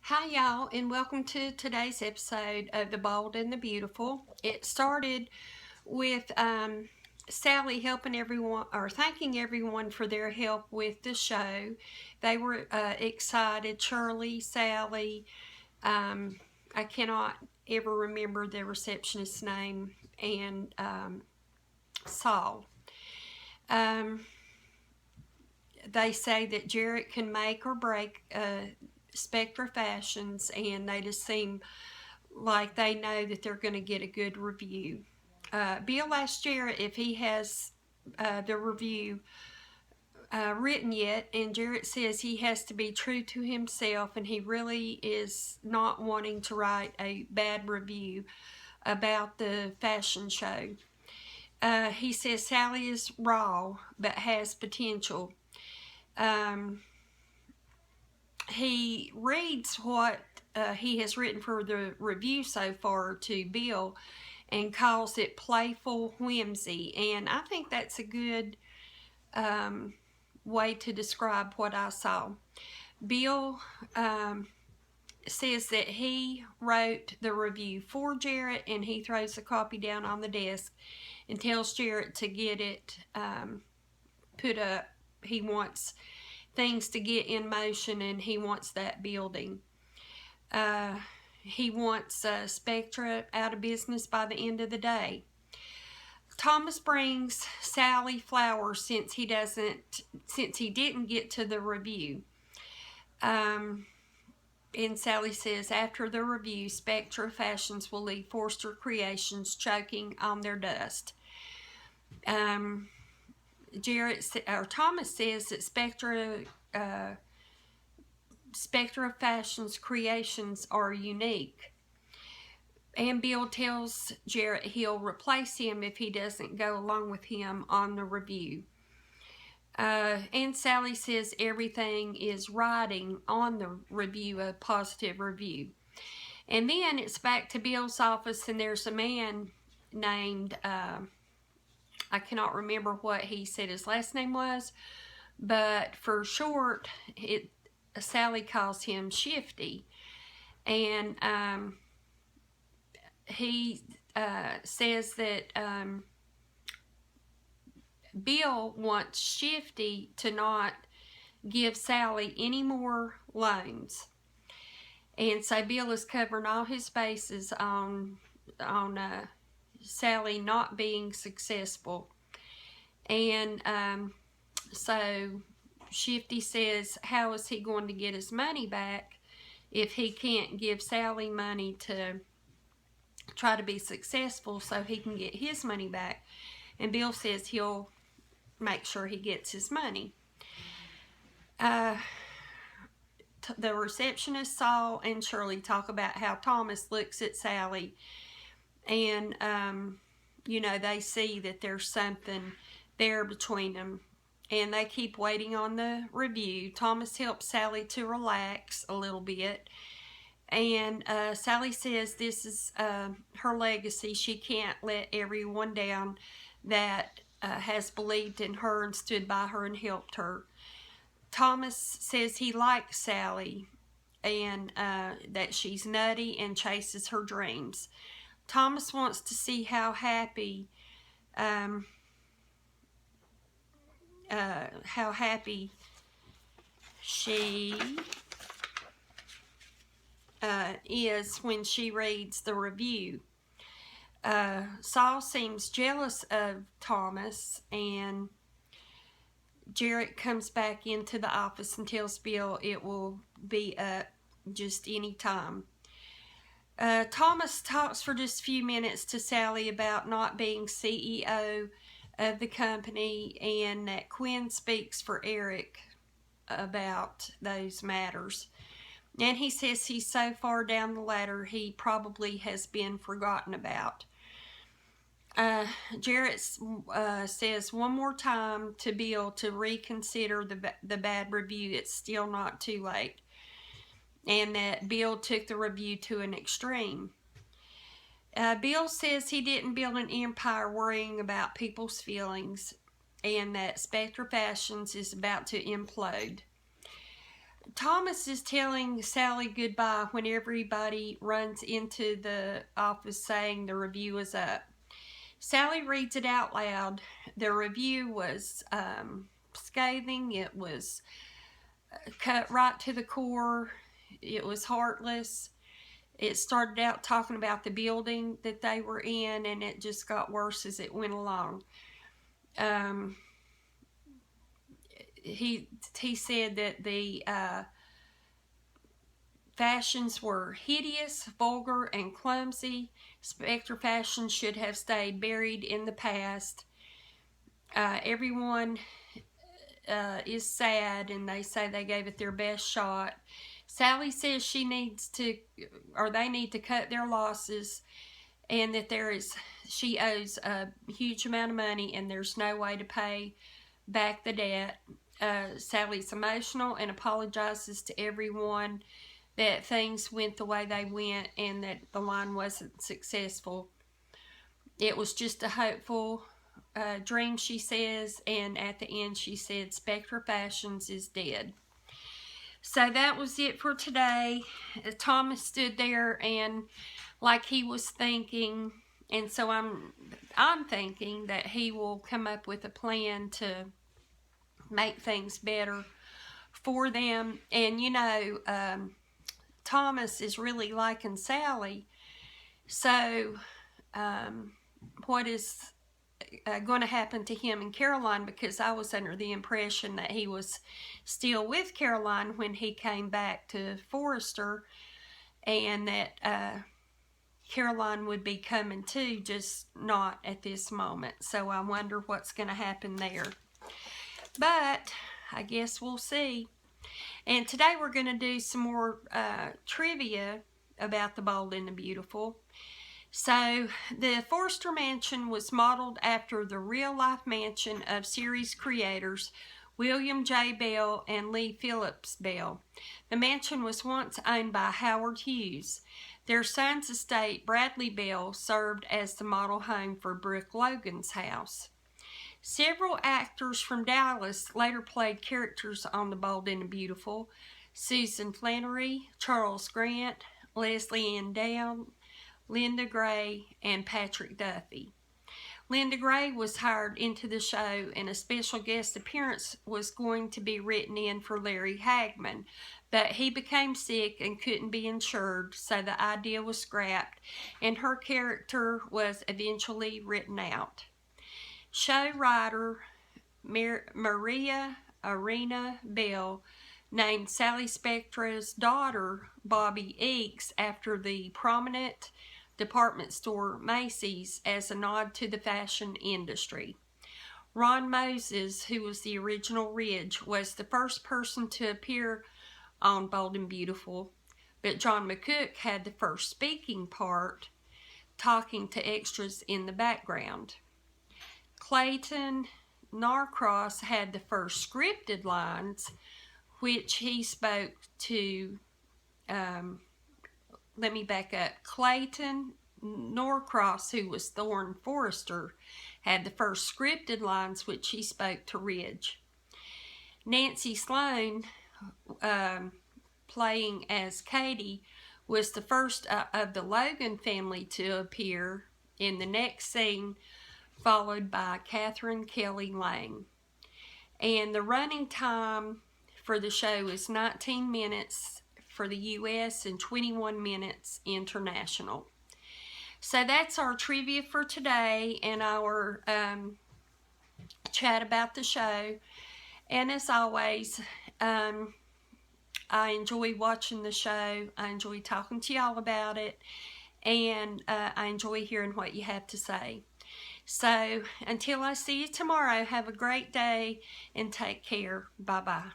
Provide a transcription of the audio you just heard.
Hi y'all, and welcome to today's episode of The Bold and the Beautiful. It started with Sally helping everyone, or thanking everyone for their help with the show. They were excited. Shirley, Sally, I cannot ever remember the receptionist's name, and Saul. Um, they say that Jarrett can make or break Spectra Fashions, and they just seem like they know that they're going to get a good review. Bill asked Jarrett if he has the review written yet, and Jarrett says he has to be true to himself, and he really is not wanting to write a bad review about the fashion show. He says Sally is raw but has potential. He reads what he has written for the review so far to Bill and calls it playful whimsy, and I think that's a good way to describe what I saw. Bill says that he wrote the review for Jarrett, and he throws a copy down on the desk and tells Jarrett to get it put up. He wants things to get in motion, and he wants that building. He wants Spectra out of business by the end of the day. Thomas brings Sally flowers since he didn't get to the review. And Sally says after the review, Spectra Fashions will leave Forster Creations choking on their dust. Thomas says that Spectra Fashions creations are unique. And Bill tells Jarrett he'll replace him if he doesn't go along with him on the review. And Sally says everything is riding on the review, a positive review. And then it's back to Bill's office, and there's a man named, I cannot remember what he said his last name was, but for short, Sally calls him Shifty. And he says that Bill wants Shifty to not give Sally any more loans. And so Bill is covering all his bases on Sally not being successful. And so Shifty says, how is he going to get his money back if he can't give Sally money to try to be successful so he can get his money back? And Bill says he'll make sure he gets his money. The receptionist, Saul and Shirley, talk about how Thomas looks at Sally, and they see that there's something there between them, and they keep waiting on the review. Thomas helps Sally to relax a little bit, and Sally says this is her legacy. She can't let everyone down that has believed in her and stood by her and helped her. Thomas says he likes Sally, and that she's nutty and chases her dreams. Thomas wants to see how happy she is when she reads the review. Saul seems jealous of Thomas, and Jarrett comes back into the office and tells Bill it will be up just any time. Thomas talks for just a few minutes to Sally about not being CEO of the company, and that Quinn speaks for Eric about those matters. And he says he's so far down the ladder he probably has been forgotten about. Jarrett says one more time to Bill to reconsider the bad review. It's still not too late. And that Bill took the review to an extreme. Bill says he didn't build an empire worrying about people's feelings, and that Spectra Fashions is about to implode. Thomas is telling Sally goodbye when everybody runs into the office saying the review is up. Sally reads it out loud. The review was scathing. It was cut right to the core. It was heartless. It started out talking about the building that they were in, and it just got worse as it went along. He said that the fashions were hideous, vulgar, and clumsy. Spectra Fashions should have stayed buried in the past. Everyone is sad, and they say they gave it their best shot. Sally says she needs to, or they need to cut their losses, and that she owes a huge amount of money, and there's no way to pay back the debt. Sally's emotional and apologizes to everyone that things went the way they went and that the line wasn't successful. It was just a hopeful dream, she says, and at the end she said Spectra Fashions is dead. So that was it for today. Thomas stood there and like he was thinking, and so I'm thinking that he will come up with a plan to make things better for them. And you know, Thomas is really liking Sally, so what is going to happen to him and Caroline, because I was under the impression that he was still with Caroline when he came back to Forrester, and that Caroline would be coming too, just not at this moment. So I wonder what's going to happen there. But I guess we'll see. And today we're going to do some more trivia about the Bold and the Beautiful. So the Forrester Mansion was modeled after the real-life mansion of series creators William J. Bell and Lee Phillips Bell. The mansion was once owned by Howard Hughes. Their son's estate, Bradley Bell, served as the model home for Brooke Logan's house. Several actors from Dallas later played characters on The Bold and the Beautiful. Susan Flannery, Charles Grant, Leslie Ann Down, Linda Gray, and Patrick Duffy. Linda Gray was hired into the show, and a special guest appearance was going to be written in for Larry Hagman, but he became sick and couldn't be insured, so the idea was scrapped, and her character was eventually written out. Show writer Maria Arena Bell named Sally Spectra's daughter, Bobby Eakes, after the prominent department store Macy's as a nod to the fashion industry. Ron Moses, who was the original Ridge, was the first person to appear on Bold and Beautiful, but John McCook had the first speaking part, talking to extras in the background. Clayton Norcross had the first scripted lines, which he spoke to, let me back up. Clayton Norcross, who was Thorne Forrester, had the first scripted lines, which he spoke to Ridge. Nancy Sloan, playing as Katie, was the first of the Logan family to appear in the next scene, followed by Catherine Kelly Lang. And the running time for the show is 19 minutes for the U.S. and 21 minutes international. So that's our trivia for today and our chat about the show. And as always, I enjoy watching the show. I enjoy talking to y'all about it. And I enjoy hearing what you have to say. So until I see you tomorrow, have a great day and take care. Bye-bye.